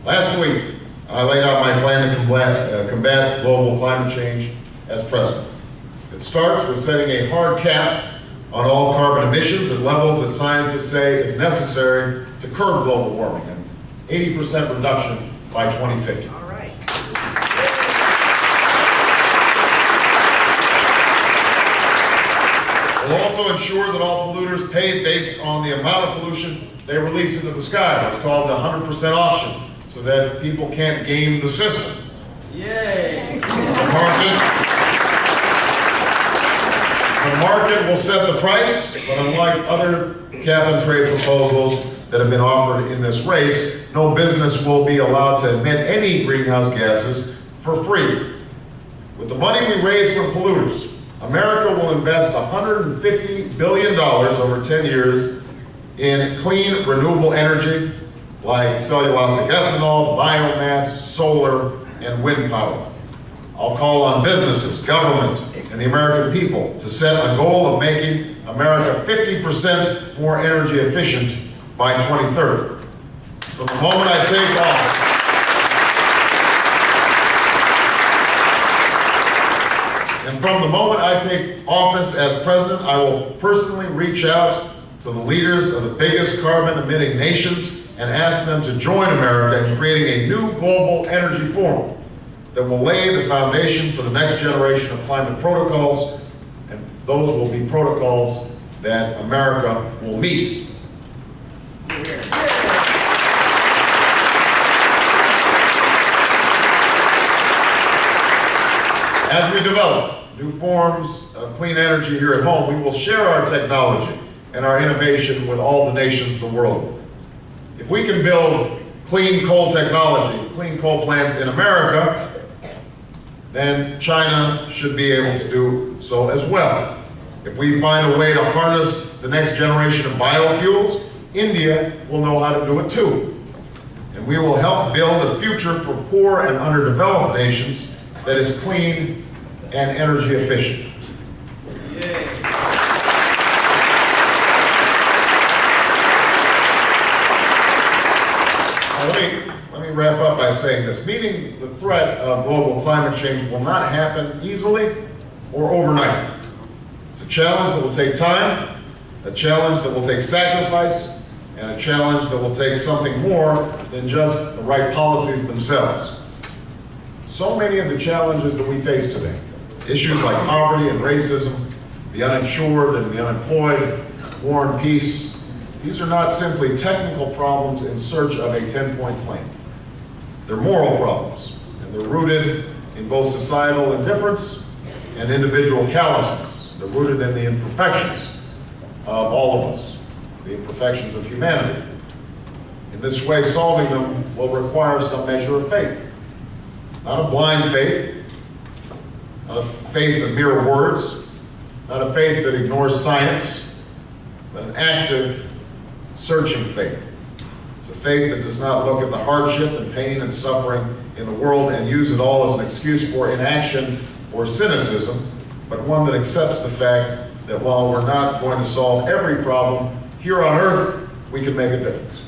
Last week, I laid out my plan to combat global climate change as president. It starts with setting a hard cap on all carbon emissions at levels that scientists say is necessary to curb global warming, and 80% reduction by 2050. All right. We'll also ensure that all polluters pay based on the amount of pollution they release into the sky. It's called the 100% auction, so that people can't game the system. Yay! The market will set the price, but unlike other cap-and-trade proposals that have been offered in this race, no business will be allowed to emit any greenhouse gases for free. With the money we raise from polluters, America will invest $150 billion over 10 years in clean, renewable energy like cellulosic ethanol, biomass, solar, and wind power. I'll call on businesses, government, and the American people to set a goal of making America 50% more energy efficient by 2030. From the moment I take office, as president, I will personally reach out to the leaders of the biggest carbon-emitting nations and ask them to join America in creating a new global energy forum that will lay the foundation for the next generation of climate protocols, and those will be protocols that America will meet. As we develop new forms of clean energy here at home, we will share our technology and our innovation with all the nations of the world. If we can build clean coal technology, clean coal plants in America, then China should be able to do so as well. If we find a way to harness the next generation of biofuels, India will know how to do it too. And we will help build a future for poor and underdeveloped nations that is clean and energy efficient. Let me wrap up by saying this. Meeting the threat of global climate change will not happen easily or overnight. It's a challenge that will take time, a challenge that will take sacrifice, and a challenge that will take something more than just the right policies themselves. So many of the challenges that we face today, issues like poverty and racism, the uninsured and the unemployed, war and peace, these are not simply technical problems in search of a 10-point plan. They're moral problems, and they're rooted in both societal indifference and individual callousness. They're rooted in the imperfections of all of us, the imperfections of humanity. In this way, solving them will require some measure of faith. Not a blind faith, not a faith of mere words, not a faith that ignores science, but an active, searching faith. It's a faith that does not look at the hardship and pain and suffering in the world and use it all as an excuse for inaction or cynicism, but one that accepts the fact that while we're not going to solve every problem here on earth, we can make a difference.